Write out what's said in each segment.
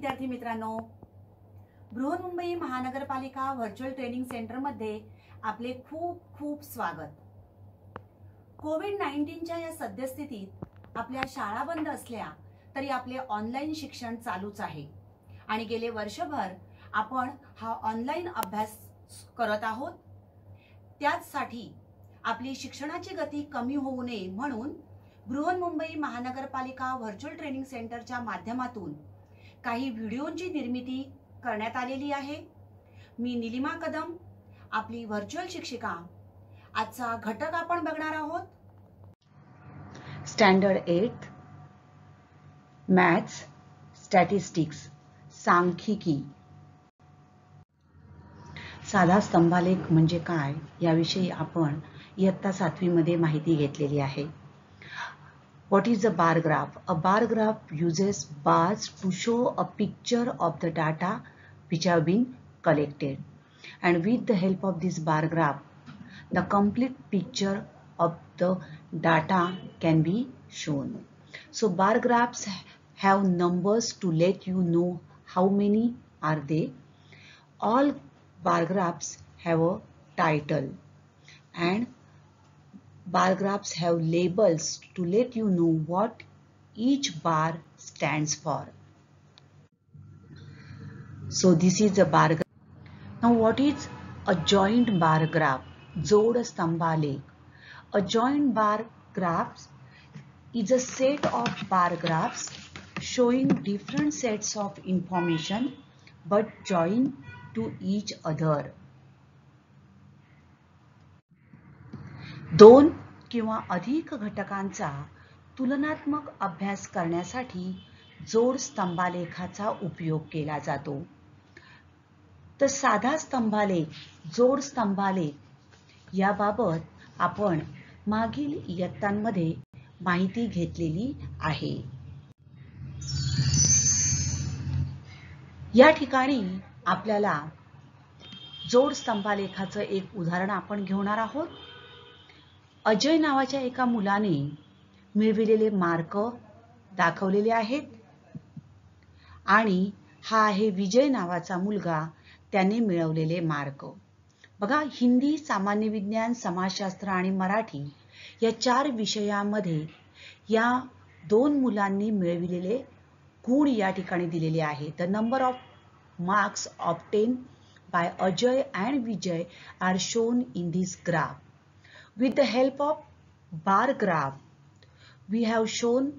विद्यार्थी मित्रांनो, बृहन्मुंबई महानगरपालिका व्हर्च्युअल ट्रेनिंग सेंटर मध्ये आपले खूप खूप स्वागत। कोविड-19च्या या सद्यस्थितीत आपल्या शाळा बंद असल्या तरी आपले ऑनलाईन शिक्षण चालूच आहे आणि गेले वर्षभर आपण हा ऑनलाईन अभ्यास करत आहोत। त्यासाठी आपली शिक्षणाची गती कमी होऊ नये म्हणून बृहन्मुंबई महानगरपालिका व्हर्च्युअल ट्रेनिंग सेंटरच्या माध्यमातून काही व्हिडिओंची निर्मिती करण्यात आलेली आहे। मी निलिमा कदम, आपली व्हर्च्युअल शिक्षिका। आजचा घटक आपण बघणार आहोत स्टँडर्ड 8 मॅथ्स स्टॅटिस्टिक्स सांख्यिकी। साधा स्तंभालेख म्हणजे काय याविषयी आपण इयत्ता 7वी मध्ये माहिती घेतलेली आहे। What is a bar graph? A bar graph uses bars to show a picture of the data which have been collected. And with the help of this bar graph, the complete picture of the data can be shown. So bar graphs have numbers to let you know how many are they. All bar graphs have a title and bar graphs have labels to let you know what each bar stands for. So this is a bar graph. Now what is a joint bar graph? जोड स्तंभालेख. A joint bar graph is a set of bar graphs showing different sets of information but joined to each other. दोन किंवा अधिक घटकांचा तुलनात्मक अभ्यास करण्यासाठी जोड स्तंभालेखाचा उपयोग केला जातो। तर साधा स्तंभालेख, जोड स्तंभालेख याबाबत आपण मागील इयत्तांमध्ये माहिती घेतलेली आहे। या ठिकाणी आपल्याला जोड स्तंभालेखाचं एक उदाहरण आपण घेणार आहोत। अजय नावाच्या एका मुलाने मिळविलेले मार्क दाखवलेले आहेत आणि हा आहे विजय नावाचा मुलगा, त्याने मिळवलेले मार्क। बघा, हिंदी, सामान्य विज्ञान, समाजशास्त्र आणि मराठी या 4 विषयामध्ये या दोन मुलांनी मिळविलेले गुण या ठिकाणी दिलेले आहेत। The number of marks obtain bye Ajay and Vijay are shown in this graph. With the help of bar graph, we have shown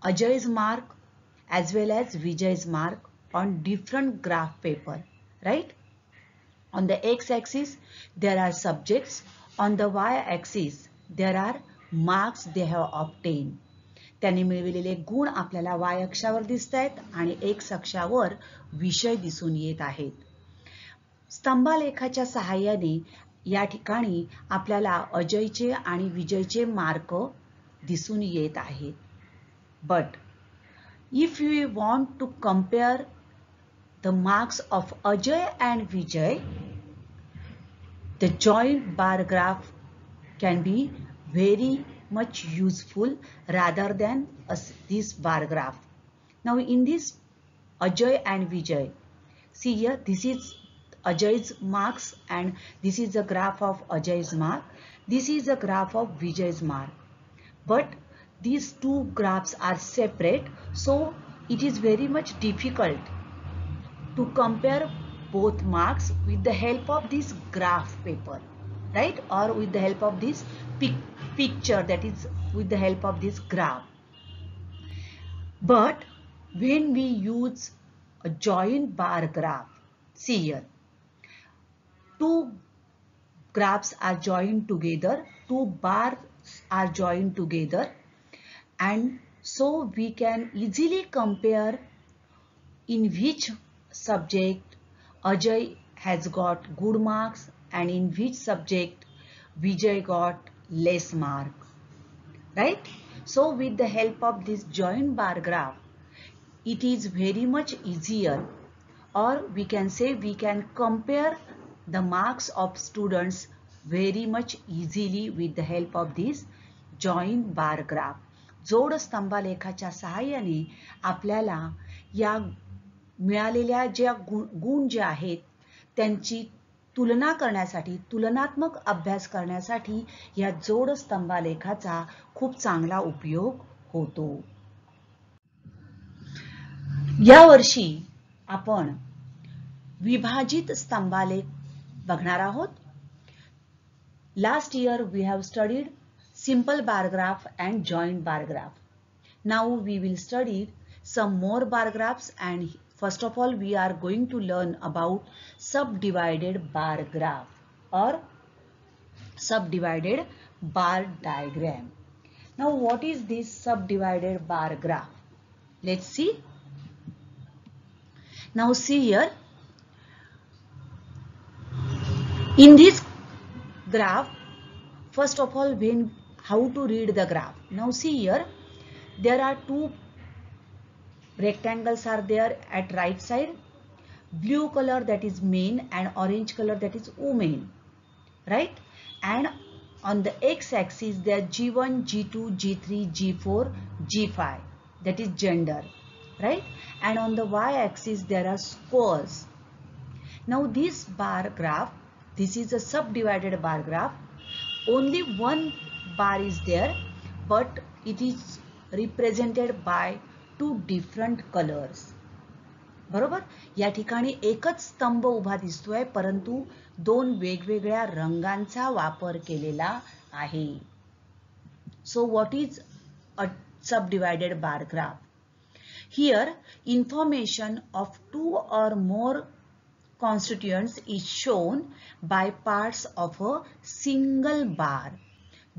Ajay's mark as well as Vijay's mark on different graph paper, right? On the x-axis, there are subjects. On the y-axis, there are marks they have obtained. त्यांनी मिळविलेले गुण आपल्याला y अक्षावर दिसत आहेत आणि x अक्षावर विषय दिसून येत आहेत। स्तंभालेखाच्या सहाय्याने या ठिकाणी आपल्याला अजयचे आणि विजयचे मार्क दिसून येत आहेत। But if you want to compare the marks of Ajay and Vijay, the joint bar graph can be very much useful rather than this bar graph. Now in this Ajay and Vijay, see here, this is Ajay's marks and this is a graph of Ajay's mark. This is a graph of Vijay's mark. But these two graphs are separate, so it is very much difficult to compare both marks with the help of this graph paper, right? Or with the help of this picture, that is with the help of this graph. But when we use a joint bar graph, see here, two graphs are joined together, two bars are joined together, and so we can easily compare in which subject Ajay has got good marks and in which subject Vijay got less mark, right? So with the help of this joint bar graph, it is very much easier, or we can say we can compare the marks of students very much easily with the help of this joint bar graph. जोड स्तंभालेखाच्या सहाय्याने आपल्याला या मिळालेल्या ज्या गुण जे आहेत त्यांची तुलना करण्यासाठी, तुलनात्मक अभ्यास करण्यासाठी या जोड स्तंभालेखाचा खूप चांगला उपयोग होतो. या वर्षी आपण विभाजित स्तंभालेख बघणार आहोत. Last year we have studied simple bar graph and joint bar graph. Now we will study some more bar graphs, and first of all we are going to learn about subdivided bar graph or subdivided bar diagram. Now what is this subdivided bar graph? Let's see. Now see here. In this graph, first of all, how to read the graph. Now see here, there are two rectangles are there at right side. Blue color, that is main, and orange color, that is women, right? And on the x-axis there are G1, G2, G3, G4, G5, that is gender, right? And on the y-axis there are scores. Now this bar graph, this is a subdivided bar graph. Only one bar is there, but it is represented by two different colors. बरोबर, या ठिकाणी एकच स्तंभ उभा दिसतोय, परंतु दोन वेगवेगळ्या रंगांचा वापर केलेला आहे. So what is a subdivided bar graph? Here information of two or more constituents is shown by parts of a single bar.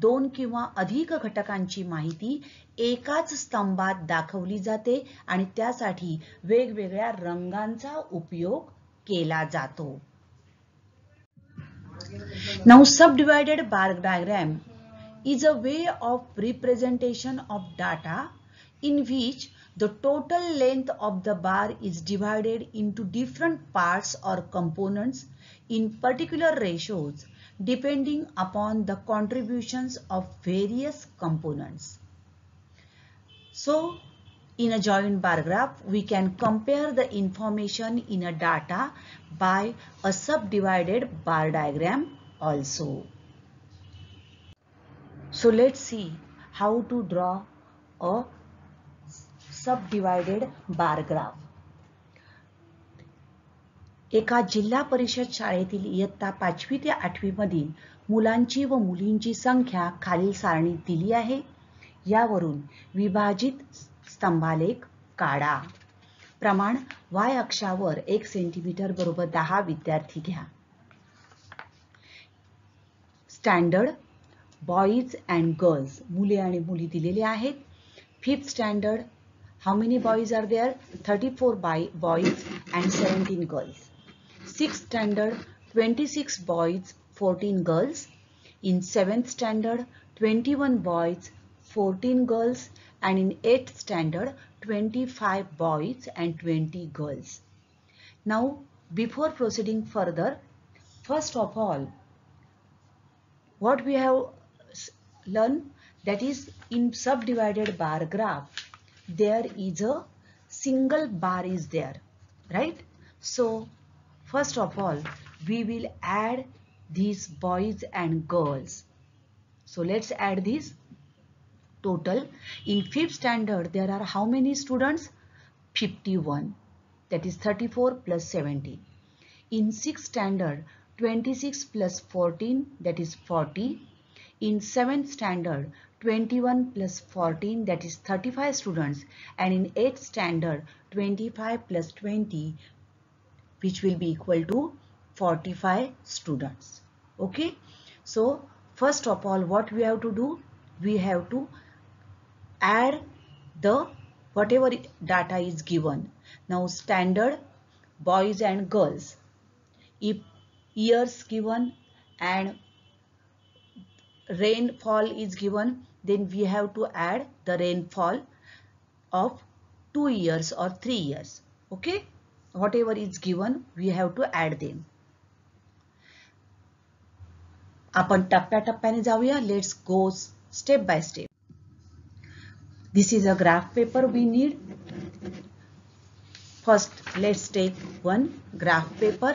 दोन किंवा अधिक घटकांची माहिती एकाच स्तंभात दाखवली जाते आणि त्यासाठी वेगवेगळ्या रंगांचा उपयोग केला जातो. Now subdivided bar diagram is a way of representation of data in which the total length of the bar is divided into different parts or components in particular ratios depending upon the contributions of various components. So, in a joint bar graph, we can compare the information in a data by a subdivided bar diagram also. So, let's see how to draw a subdivided bar graph. एका जिल्हा परिषद शाळेतील इयत्ता 5वी ते 8वी मधील मुलांची व मुलींची संख्या खालील सारणीत दिली आहे. यावरून विभाजित स्तंभालेख काढा. प्रमाण y अक्षावर 1 सेंटीमीटर बरोबर 10 विद्यार्थी घ्या. स्टँडर्ड बॉईज अँड गर्ल्स, मुले आणि मुली दिलेले आहेत. 5th standard, how many boys are there? 34 boys and 17 girls. 6th standard, 26 boys, 14 girls. In 7th standard, 21 boys, 14 girls. And in 8th standard, 25 boys and 20 girls. Now, before proceeding further, first of all, what we have learned, that is in subdivided bar graph, there is a single bar is there, right? So first of all we will add these boys and girls. So let's add these. Total in 5th standard there are how many students? 51, that is 34 plus 17. In 6th standard 26 plus 14, that is 40. In 7th standard 21 plus 14, that is 35 students, and in 8th standard 25 plus 20, which will be equal to 45 students. Okay, so first of all what we have to do, we have to add the whatever data is given. Now standard boys and girls, if years given and rainfall is given, then we have to add the rainfall of 2 years or 3 years. Okay, whatever is given we have to add them. आपण टप्प्याटप्प्याने जाऊया. Let's go step by step. This is a graph paper we need. First, let's take one graph paper,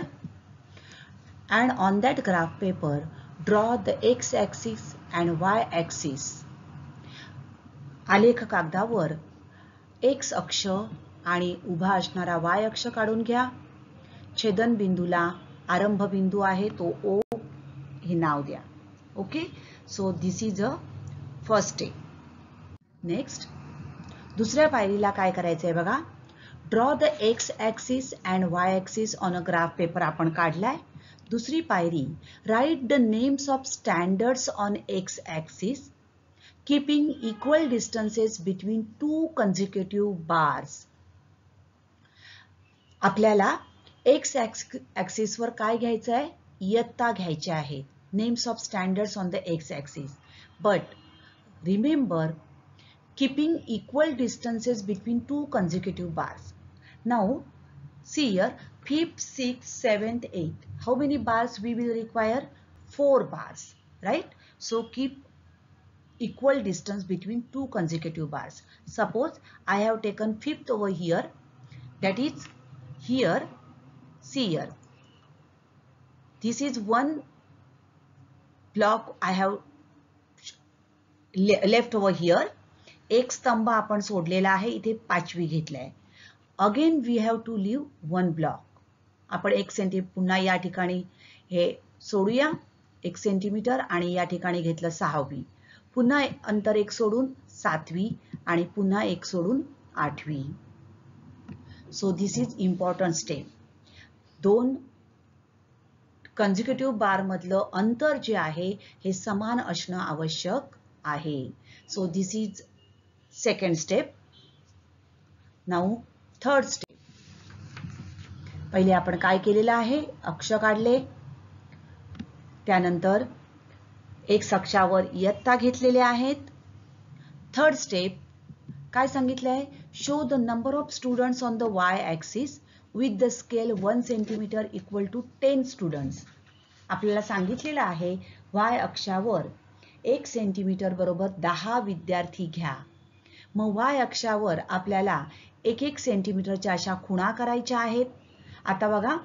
and on that graph paper, draw the x-axis and y-axis. आलेख कागदावर x अक्ष आणि उभा असणारा y अक्ष काढून घ्या. छेदन बिंदूला आरंभ बिंदू आहे तो O हे नाव द्या. Okay, so this is a first step. Next, दुसऱ्या पायरीला काय करायचंय बघा. Draw the x axis and Y axis on a graph paper आपण काढलाय. दुसरी पायरी, write the names of standards on x axis keeping equal distances between two consecutive bars. आपल्याला x axis वर काय घ्यायचं आहे, इयत्ता घ्यायच्या आहेत. Names of standards on the x axis, but remember keeping equal distances between two consecutive bars. Now see here, 5th, 6th, 7th, 8th. How many bars we will require? 4 bars, right? So keep equal distance between two consecutive bars. Suppose I have taken 5th over here, that is here. See here, this is one block I have left over here. एक स्तंभ आपण सोडलेला आहे, इथे 5वी घेतलाय. Again we have to leave one block. आपण 1 centimetre पुन्हा या ठिकाणी हे सोडूया 1 सेंटीमीटर, आणि या ठिकाणी घेतलं 6वी. पुन्हा अंतर 1 सोडून 7वी, आणि पुन्हा 1 सोडून 8वी. So this is important step. 2 consecutive bar मधलं अंतर जे आहे हे समान असणं आवश्यक आहे. So this is second step. Now third step. पहिले आपण काय केलेलं आहे, अक्ष काढले, त्यानंतर एक्स अक्षावर इयत्ता घेतलेले आहेत. थर्ड स्टेप काय सांगितलंय, show the number of students on the y axis with the scale 1 centimetre equal to 10 students. आपल्याला सांगितलेलं आहे वाय अक्षावर 1 सेंटीमीटर बरोबर 10 विद्यार्थी घ्या. मग वाय अक्षावर आपल्याला 1-1 सेंटीमीटरच्या अशा खुणा करायच्या आहेत. आता बघा,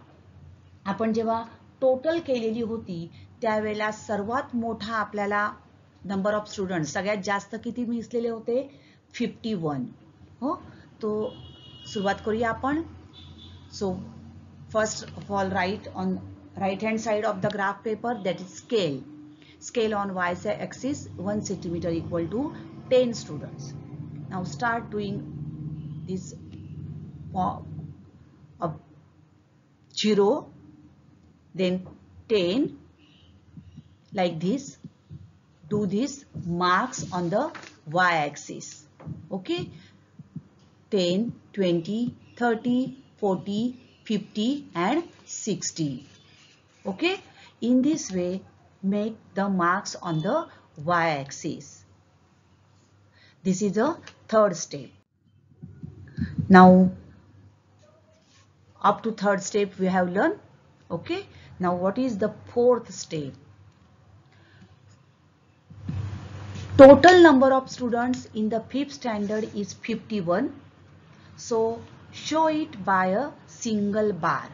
आपण जेव्हा टोटल केलेली होती त्यावेळेला सर्वात मोठा आपल्याला नंबर ऑफ स्टुडंट सगळ्यात जास्त किती मिसलेले होते, 51. हो, तो सुरुवात करूया आपण. So first of all right on right hand side of the graph paper, that is scale. Scale on y axis 1 centimeter equal to 10 students. Now start doing this 0, then 10, like this. Do this marks on the y axis. Okay, 10, 20, 30, 40, 50 and 60. Okay, in this way make the marks on the y-axis. This is the third step. Now up to third step we have learned. Okay, now what is the fourth step? Total number of students in the 5th standard is 51. So show it by a single bar.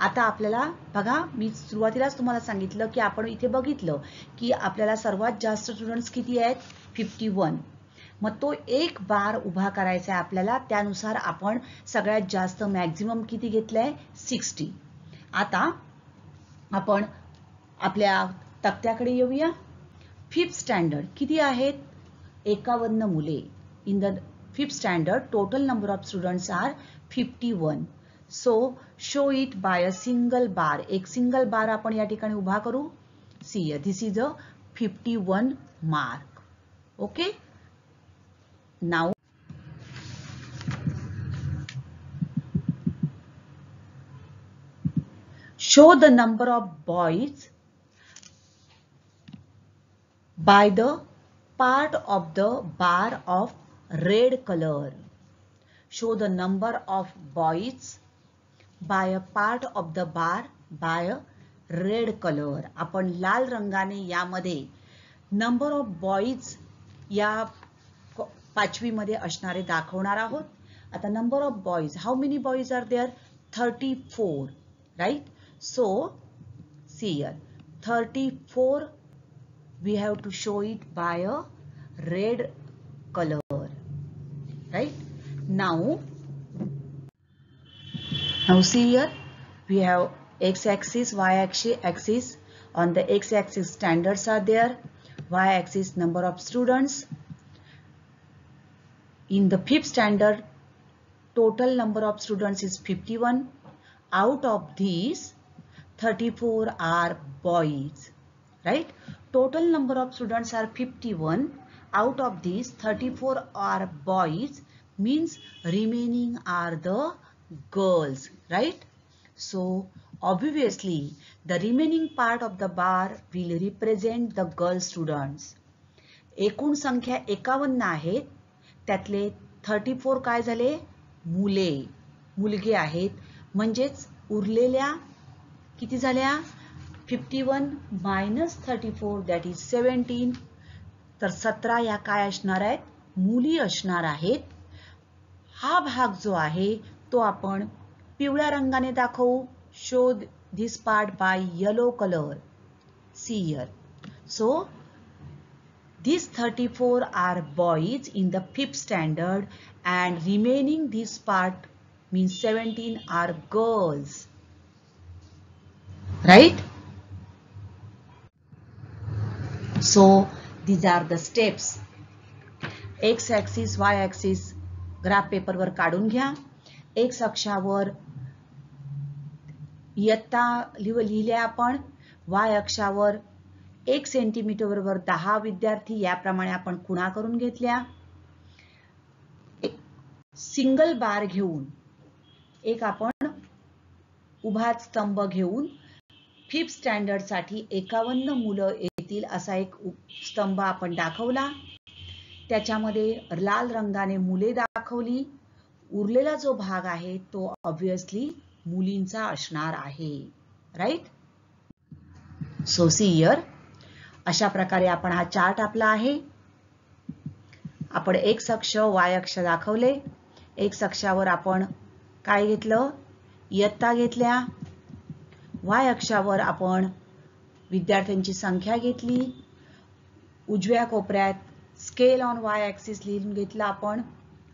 आता आपल्याला बघा, मी सुरुवातीलाच तुम्हाला सांगितलं की आपण इथे बघितलं की आपल्याला सर्वात जास्त स्टुडंट्स किती आहेत, 51. मग तो एक बार उभा करायचा आहे आपल्याला, त्यानुसार आपण सगळ्यात जास्त मॅक्झिमम किती घेतलंय, 60. आता आपण आपल्या तक्त्याकडे येऊया. 5th स्टँडर्ड किती आहेत, 51 मुले. In the 5th standard total number of students are 51. So show it by a single bar. एक सिंगल बार आपण या ठिकाणी उभा करू. See this is a 51 mark. Okay, now show the number of boys by the part of the bar of red color. Show the number of boys by a part of the bar by a red color. आपण लाल रंगाने यामध्ये number of boys या 5वी मध्ये असणारे दाखवणार आहोत. आता number of boys, how many boys are there? 34, right? So see here, 34 we have to show it by a red color, right? Now see here, we have x-axis, y-axis. On the x-axis standards are there, y-axis number of students. In the 5th standard, total number of students is 51. Out of these, 34 are boys, right? Total number of students are 51. Out of these, 34 are boys, means remaining are the girls, right? So obviously the remaining part of the bar will represent the girl students. एकूण संख्या 51 आहेत, त्यातले 34 काय झाले? मुलगे आहेत, म्हणजेच उरलेल्या किती झाल्या? 51 minus 34 that is 17. तर 17 या काय असणार आहेत? मुली असणार आहेत. हा भाग जो आहे तो आपण पिवळ्या रंगाने दाखवू. show this part by yellow color. See here. So these 34 are boys in the 5th standard and remaining this part means 17 are girls. Right? So these are the steps. x-axis, y-axis graph पेपरवर काढून घ्या. x अक्षावर इयत्ता लिहिल्या आपण, y अक्षावर 1 centimetre बरोबर 10 विद्यार्थी याप्रमाणे आपण खुणा करून घेतल्या. एक सिंगल बार घेऊन एक आपण उभा स्तंभ घेऊन 5th स्टँडर्ड साठी 51 मुलं येतील असा एक स्तंभ आपण दाखवला. त्याच्यामध्ये लाल रंगाने मुले दाखवली. उरलेला जो भाग आहे तो ऑब्वियसली मुलींचा असणार आहे, राईट? सो सी हियर, अशा प्रकारे आपण हा चार्ट आपला आहे. आपण x अक्ष y अक्ष दाखवले. x अक्षावर आपण काय घेतलं? इयत्ता घेतल्या. y अक्षावर आपण विद्यार्थ्यांची संख्या घेतली. उजव्या कोपऱ्यात स्केल ऑन y ॲक्सिस लिहून घेतला आपण.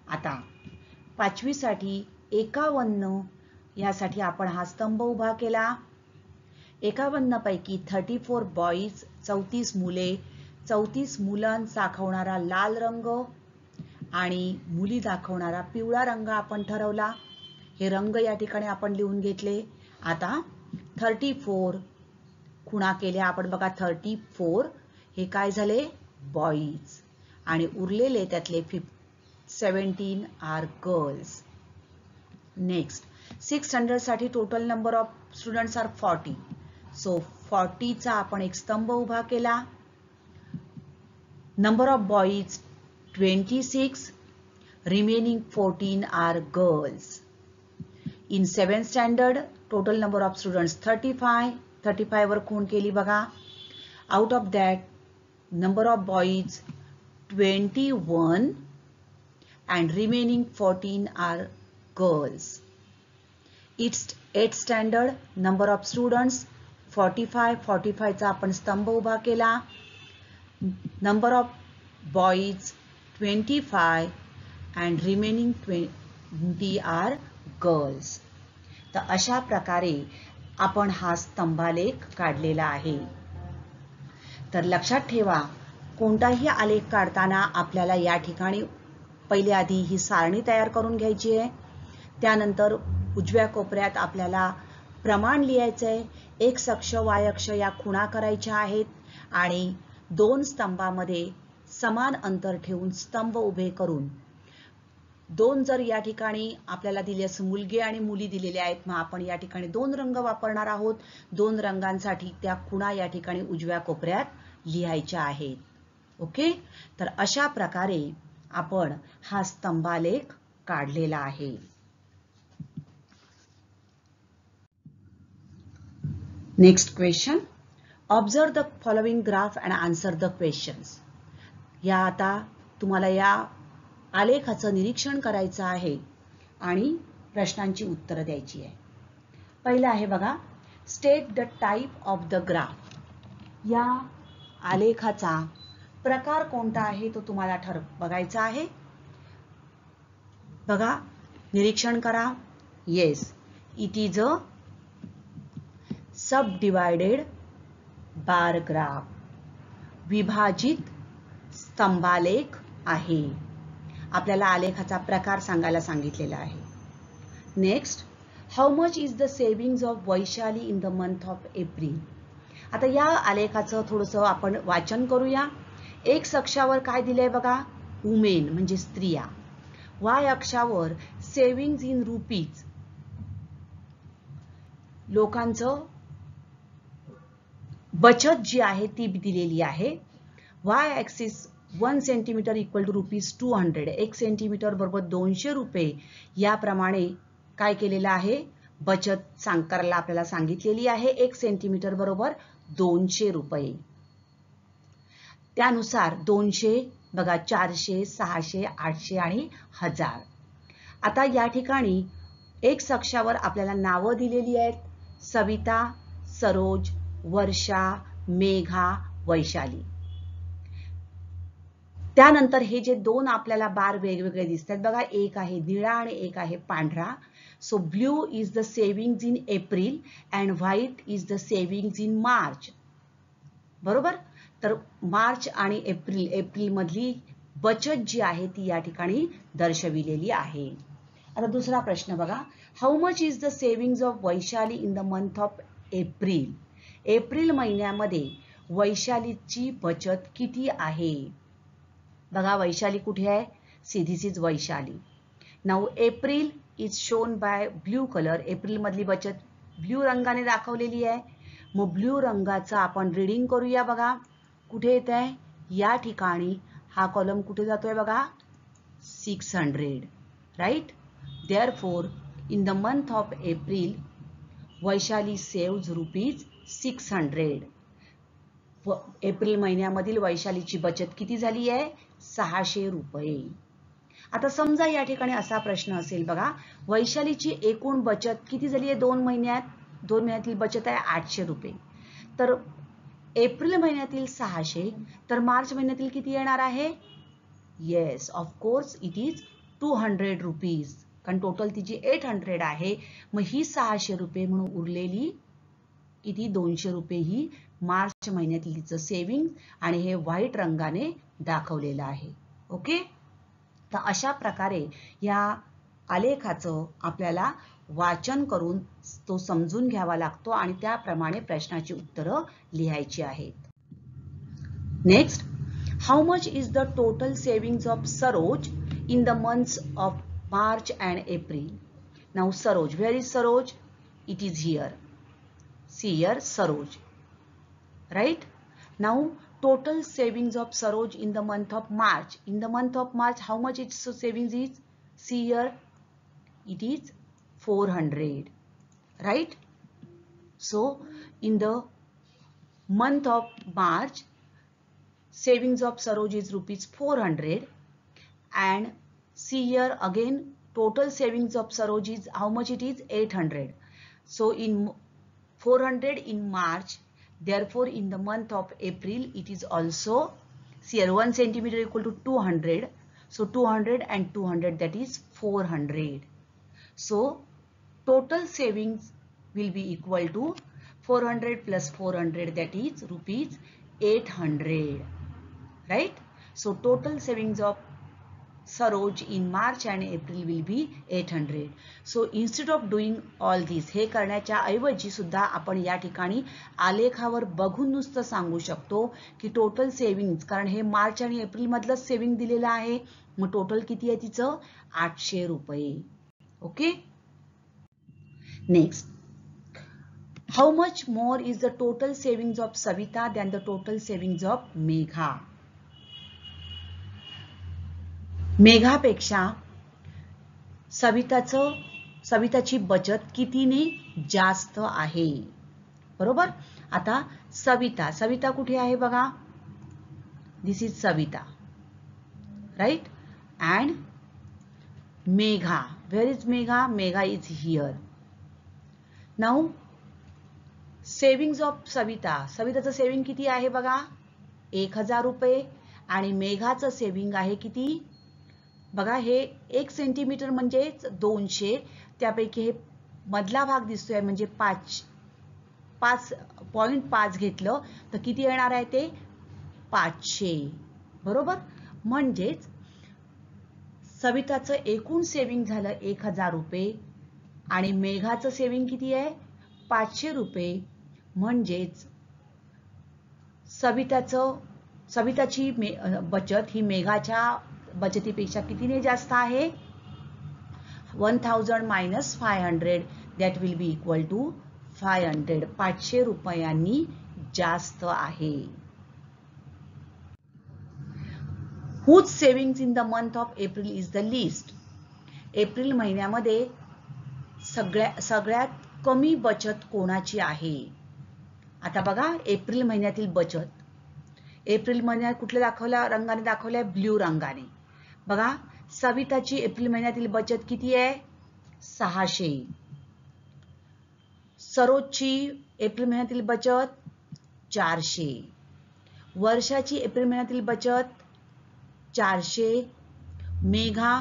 आता 5वी साठी 51 यासाठी आपण हा स्तंभ उभा केला. 51 पैकी 34 बॉईज 34 मुले, 34 मुलांचा दाखवणारा लाल रंग आणि मुली दाखवणारा पिवळा रंग आपण ठरवला. हे रंग या ठिकाणी आपण लिहून घेतले. आता 34 खुणा केल्या आपण बघा. 34 हे काय झाले? बॉईज आणि उरलेले त्यातले 17 are girls. Next 6th standard साठी total number of students are 40. So 40 चा आपण एक स्तंभ उभा केला. Number of boys 26, remaining 14 are girls. In 7th standard total number of students 35 वर खूण केली बघा. Out of that number of boys 21 and remaining 14 are girls. It's 8th standard, number of students 45 चा आपण स्तंभ उभा केला. Number of boys 25 and remaining 20 are girls. तर अशा प्रकारे आपण हा स्तंभालेख काढलेला आहे. तर लक्षात ठेवा, कोणताही आलेख काढताना आपल्याला या ठिकाणी पहिले आधी ही सारणी तयार करून घ्यायची आहे. त्यानंतर उजव्या कोपऱ्यात आपल्याला प्रमाण लिहायचं आहे. x अक्ष y अक्ष या खुणा करायच्या आहेत आणि दोन स्तंभामध्ये समान अंतर ठेवून स्तंभ उभे करून दोन जर या ठिकाणी आपल्याला दिले असं मुलगे आणि मुली दिलेले आहेत, मग आपण या ठिकाणी 2 रंग वापरणार आहोत. 2 रंगांसाठी त्या खुणा या ठिकाणी उजव्या कोपऱ्यात लिहायच्या आहेत. ओके, तर अशा प्रकारे आपण हा स्तंभालेख काढलेला आहे. Next question, observe the following graph and answer the questions. या आता तुम्हाला या आलेखाचं निरीक्षण करायचं आहे आणि प्रश्नांची उत्तरं द्यायची आहे. पहिलं आहे बघा, state the type of the graph. या आलेखाचा प्रकार कोणता आहे तो तुम्हाला बघायचा आहे. बघा, निरीक्षण करा. Yes, it is a subdivided bar graph. विभाजित स्तंभालेख आहे. आपल्याला आलेखाचा प्रकार सांगायला सांगितलेला आहे. Next, how much is the savings of Vaishali in the month of April. आता या आलेखाचं थोडंसं आपण वाचन करूया. एक्स अक्षावर काय दिलंय बघा, वुमेन म्हणजे स्त्रिया. वाय अक्षावर सेव्हिंग्ज इन रुपीज, लोकांचं बचत जी आहे ती दिलेली आहे. Y axis 1 centimetre equal to ₹200. 1 centimetre बरोबर 200 रुपये याप्रमाणे काय केलेलं आहे, बचत करायला आपल्याला सांगितलेली आहे. 1 सेंटीमीटर बरोबर 200 रुपये. त्यानुसार 200 बघा, 400, 600, 800 आणि 1000. आता या ठिकाणी एक्स अक्षावर आपल्याला नावं दिलेली आहेत. सविता, सरोज, वर्षा, मेघा, वैशाली. त्यानंतर हे जे दोन आपल्याला बार वेगवेगळे दिसतात बघा, एक आहे निळा आणि एक आहे पांढरा. So blue is the savings in April and white is the savings in March. बरोबर. तर मार्च आणि एप्रिल मधली बचत जी आहे ती या ठिकाणी दर्शविलेली आहे. आता दुसरा प्रश्न बघा, how much is the savings of Vaishali in the month of April. April महिन्यामध्ये वैशालीची बचत किती आहे. बघा, वैशाली कुठे आहे, C this is Vaishali. Now April is shown by blue colour. April मधली बचत ब्ल्यू रंगाने दाखवलेली आहे. मग ब्ल्यू रंगाचा आपण रीडिंग करूया. बघा कुठे येत आहे, या ठिकाणी हा कॉलम कुठे जातोय बघा, 600. Right. Therefore in the month of April Vaishali saves ₹600. April महिन्यामधील वैशालीची बचत किती झाली आहे, 600 रुपये. आता समजा या ठिकाणी असा प्रश्न असेल बघा, वैशालीची एकूण बचत किती झाली आहे 2 महिन्यात. 2 महिन्यातील बचत आहे 800 रुपये. तर एप्रिल महिन्यातील 600, तर मार्च महिन्यातील किती येणार आहे. Yes, of course it is 200 rupees. कारण टोटल तिची 800 आहे. मग ही 600 रुपये म्हणून उरलेली किती 200 रुपये ही मार्च महिन्यातील तिचं सेव्हिंग आणि हे व्हाईट रंगाने दाखवलेलं आहे. ओके. तर अशा प्रकारे या आलेखाचं आपल्याला वाचन करून तो समजून घ्यावा लागतो आणि त्याप्रमाणे प्रश्नाची उत्तरं लिहायची आहेत. Next, how much is the total savings of Saroj in the months of March and April. Now Saroj, where is Saroj, it is here. See here, Saroj. Right? Now, total savings of Saroj in the month of March. In the month of March, how much its savings is? See here, it is 400. Right? So, in the month of March, savings of Saroj is ₹400. And see here again, total savings of Saroj is how much it is? 800. So, in 400 in March, therefore in the month of April it is also, see here 1 centimeter equal to 200, so 200 and 200 that is 400. So total savings will be equal to 400 plus 400 that is ₹800. Right? So total savings of Saroj in March and April will be 800. So instead of doing all this, हे करण्याच्या ऐवजी सुद्धा आपण या ठिकाणी आलेखावर बघून नुसतं सांगू शकतो की टोटल सेव्हिंग्ज, कारण हे मार्च आणि एप्रिल मधलं सेव्हिंग दिलेलं आहे. मग टोटल किती आहे तिचं 800 रुपये. Okay. Next, how much more is the total savings of Savita than the total savings of Megha. मेघापेक्षा सविताची बचत कितीने जास्त आहे. बरोबर. आता सविता कुठे आहे बघा, this is Savita. Right. and Megha. Where is Megha? Megha is here. Now savings of Savita. सविताचं सेव्हिंग किती आहे बघा? 1000 रुपये. आणि मेघाचं सेव्हिंग आहे किती? बघा, हे 1 सेंटीमीटर म्हणजे 200. त्यापैकी हे मधला भाग दिसतोय म्हणजे 5.5 घेतलं तर किती येणार आहे ते? 500. बरोबर? म्हणजेच सविताचं एकूण सेव्हिंग झालं 1000 रुपये आणि मेघाचं सेव्हिंग किती आहे? 500 रुपये. म्हणजेच सविताची बचत ही मेघाच्या बचतीपेक्षा कितीने जास्त आहे? 1000 minus 500 that will be equal to 500. 500 रुपयांनी जास्त आहे. Whose savings in the month of April is the least? April महिन्यामध्ये सगळ्यात कमी बचत कोणाची आहे? आता बघा, एप्रिल महिन्यातील बचत. एप्रिल महिन्यात कुठल्या रंगाने दाखवल्या? ब्ल्यू रंगाने. बघा, सविताची एप्रिल महिन्यातील बचत किती आहे? 600. सरोजची एप्रिल महिन्यातील बचत 400. वर्षाची एप्रिल महिन्यातील बचत 400. मेघा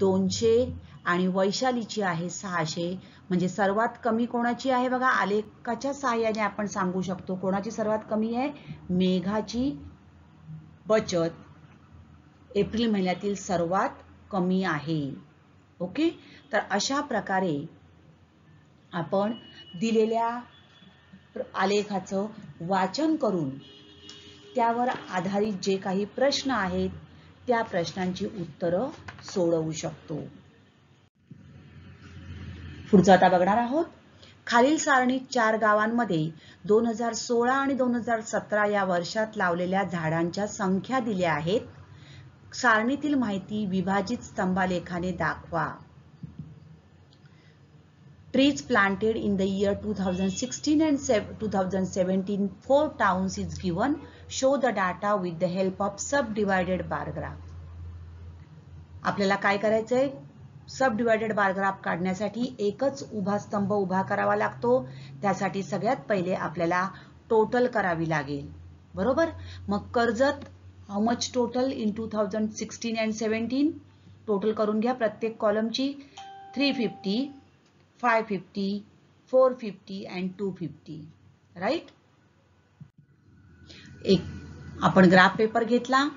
200 आणि वैशालीची आहे 600. म्हणजे सर्वात कमी कोणाची आहे बघा? आलेखाच्या सहाय्याने आपण सांगू शकतो कोणाची सर्वात कमी आहे? मेघाची बचत एप्रिल महिन्यातील सर्वात कमी आहे. ओके, तर अशा प्रकारे आपण दिलेल्या आलेखाचं वाचन करून त्यावर आधारित जे काही प्रश्न आहेत त्या प्रश्नांची उत्तरं सोडवू शकतो. पुढचं आता बघणार आहोत. खालील सारणीत 4 गावांमध्ये 2016 आणि 2017 या वर्षात लावलेल्या झाडांच्या संख्या दिल्या आहेत. सारणीतील माहिती विभाजित स्तंभालेखाने दाखवा. Trees planted in the year 2016 and 2017 4 towns is given. Show the data with the help of subdivided bar graph. आपल्याला काय करायचंय? सबडिवायडेड बार ग्राफ काढण्यासाठी एकच उभा स्तंभ उभा करावा लागतो. त्यासाठी सगळ्यात पहिले आपल्याला टोटल करावी लागेल. बरोबर? मग Karjat how much total in 2016 and 17? Total करून घ्या प्रत्येक कॉलमची. 350, 550, 450 and 250. राईट? एक आपण ग्राफ पेपर घेतला,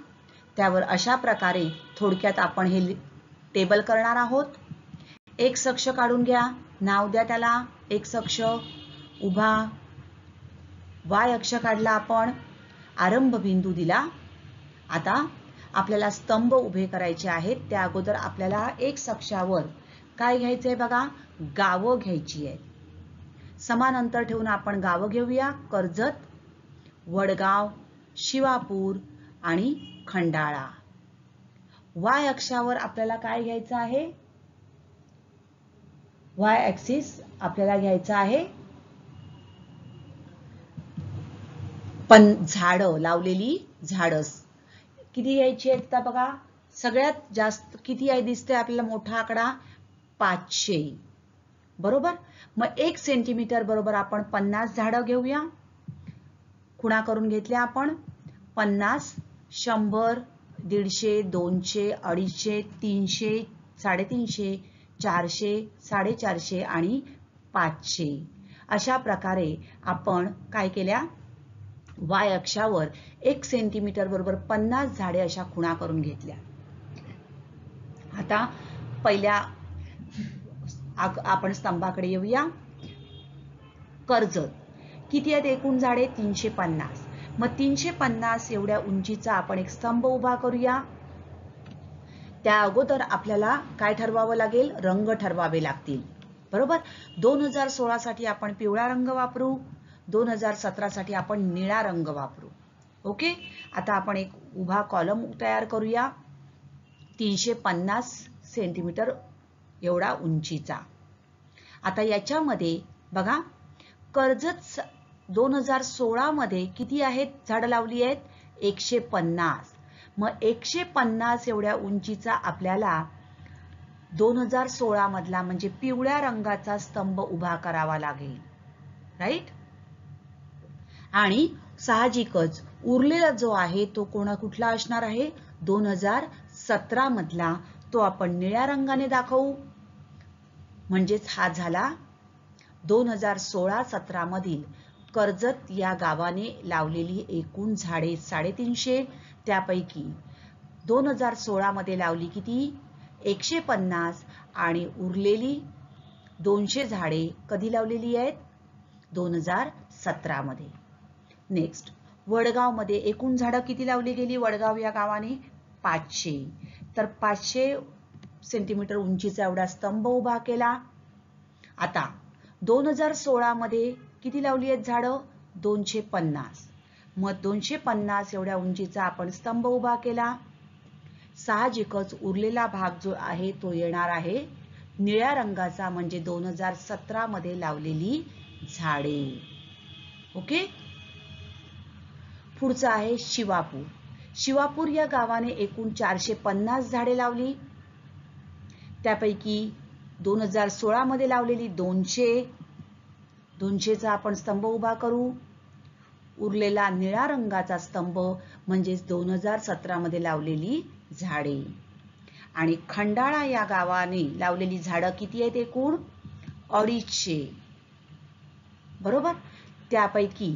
त्यावर अशा प्रकारे थोडक्यात आपण हे टेबल करणार आहोत. एक्स अक्ष काढून घ्या, नाव द्या त्याला एक्स अक्ष उभा. वाय अक्ष काढला आपण, आरंभ बिंदू दिला. आता आपल्याला स्तंभ उभे करायचे आहेत. त्या अगोदर आपल्याला एक्स अक्षावर काय घ्यायचंय बघा? गावं घ्यायची आहेत. समान अंतर ठेवून आपण गावं घेऊया. कर्जत, वडगाव, शिवापूर आणि खंडाळा. वाय अक्षावर आपल्याला काय घ्यायचं आहे? वाय ऍक्सिस आपल्याला घ्यायचं आहे पण झाडं, लावलेली झाडं किती घ्यायची आहेत? आता बघा, सगळ्यात जास्त किती आहे दिसतंय आपल्याला? मोठा आकडा 500. बरोबर? मग 1 सेंटीमीटर बरोबर आपण 50 झाडं घेऊया. खुणा करून घेतल्या आपण. 50, 100, 150, 200, 250, 300, 350, 400, 450 आणि 500. अशा प्रकारे आपण काय केल्या? वाय अक्षावर 1 सेंटीमीटर बरोबर 50 झाडे अशा खुणा करून घेतल्या. आता पहिल्या आपण स्तंभाकडे येऊया. कर्जत किती आहेत एकूण झाडे? 350. मग 350 एवढ्या उंचीचा आपण एक स्तंभ उभा करूया. त्या अगोदर आपल्याला काय ठरवावं लागेल? रंग ठरवावे लागतील. बरोबर? 2016 साठी आपण पिवळा रंग वापरू, 2017 साठी आपण निळा रंग वापरू. ओके, आता आपण एक उभा कॉलम तयार करूया 350 सेंटीमीटर एवढा उंचीचा. आता याच्यामध्ये बघा, कर्जत 2016 मध्ये किती आहेत झाडं लावली आहेत? 150. मग 150 एवढ्या उंचीचा आपल्याला 2016 मधला म्हणजे पिवळ्या रंगाचा स्तंभ उभा करावा लागेल, राईट? आणि साहजिकच उरलेला जो आहे तो कुठला असणार आहे? 2017 मधला. तो आपण निळ्या रंगाने दाखवू. म्हणजेच हा झाला 2016-17 मधील कर्जत या गावाने लावलेली एकूण झाडे 350. त्यापैकी 2016 मध्ये लावली किती? 150 आणि उरलेली 200 झाडे कधी लावलेली आहेत? 2017 मध्ये. नेक्स्ट, वडगाव मध्ये एकूण झाडं किती लावली गेली वडगाव या गावाने? 500. तर 500 सेंटीमीटर उंचीचा एवढा स्तंभ उभा केला. आता 2016 मध्ये किती लावली आहेत झाडं? 250. मग 250 एवढ्या उंचीचा आपण स्तंभ उभा केला. साहजिकच उरलेला भाग जो आहे तो येणार आहे निळ्या रंगाचा, म्हणजे 2017 मध्ये लावलेली झाडे. ओके. पुढचं आहे शिवापूर. शिवापूर या गावाने एकूण 450 झाडे लावली. त्यापैकी 2016 मध्ये लावलेली 200चा आपण स्तंभ उभा करू. उरलेला निळा रंगाचा स्तंभ म्हणजेच 2017 मध्ये लावलेली झाडे. आणि खंडाळा या गावाने लावलेली झाडं किती आहेत एकूण? 250. बरोबर. त्यापैकी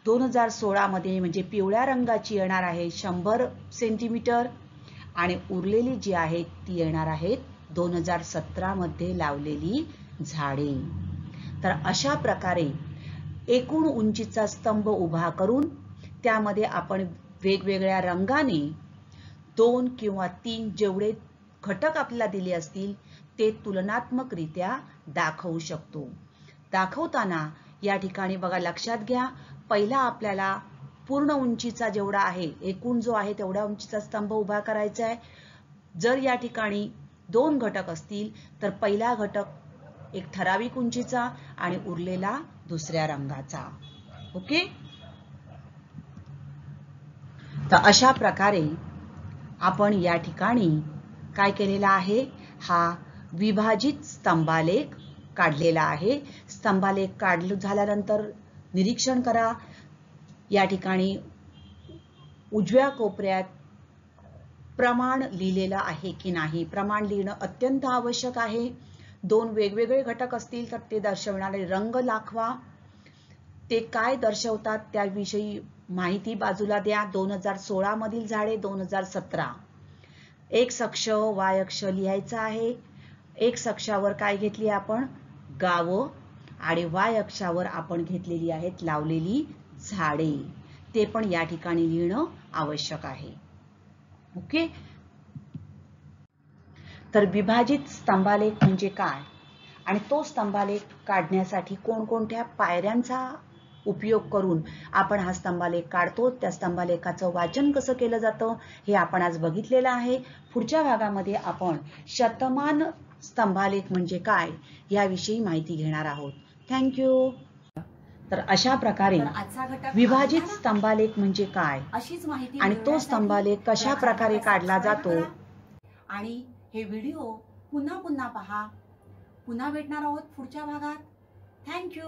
2016 मध्ये म्हणजे पिवळ्या रंगाची येणार आहे 100 सेंटीमीटर आणि उरलेली जी आहेत ती येणार आहेत 2017 मध्ये लावलेली झाडे. तर अशा प्रकारे एकूण उंचीचा स्तंभ उभा करून त्यामध्ये आपण वेगवेगळ्या रंगाने 2 किंवा 3 जेवढे घटक आपल्याला दिले असतील ते तुलनात्मकरित्या दाखवू शकतो. दाखवताना या ठिकाणी बघा लक्षात घ्या, पहिला आपल्याला पूर्ण उंचीचा जेवढा आहे एकूण जो आहे तेवढ्या उंचीचा स्तंभ उभा करायचा आहे. जर या ठिकाणी 2 घटक असतील तर पहिला घटक एक ठराविक उंचीचा आणि उरलेला दुसऱ्या रंगाचा. ओके. तर अशा प्रकारे आपण या ठिकाणी काय केलेला आहे? हा विभाजित स्तंभालेख काढलेला आहे. स्तंभालेख काढला झाल्यानंतर निरीक्षण करा. या ठिकाणी उजव्या कोपऱ्यात प्रमाण लिहिलेलं आहे की नाही? प्रमाण लिहिणं अत्यंत आवश्यक आहे. 2 वेगवेगळे घटक असतील तर ते दर्शवणारे रंग दाखवा. ते काय दर्शवतात त्याविषयी माहिती बाजूला द्या. 2016 मधील झाडे, 2017. एक्स अक्ष, वाय अक्ष लिहायचा आहे. एक्स अक्षावर काय घेतली आपण? गावं. आणि वाय अक्षावर आपण घेतलेली आहेत लावलेली झाडे. ते पण या ठिकाणी लिहिणं आवश्यक आहे. ओके. तर विभाजित स्तंभालेख म्हणजे काय आणि तो स्तंभालेख काढण्यासाठी कोणकोणत्या पायऱ्यांचा उपयोग करून आपण हा स्तंभालेख काढतो, त्या स्तंभालेखाचं वाचन कसं केलं जातं हे आपण आज बघितलेलं आहे. पुढच्या भागामध्ये आपण शतमान स्तंभालेख म्हणजे काय याविषयी माहिती घेणार आहोत. थँक्यू. तर अशा प्रकारे विभाजित स्तंभालेख म्हणजे काय अशीच माहिती आणि तो स्तंभालेख कशा प्रकारे काढला जातो. आणि हे व्हिडिओ पुन्हा पहा. पुन्हा भेटणार आहोत पुढच्या भागात. थँक्यू.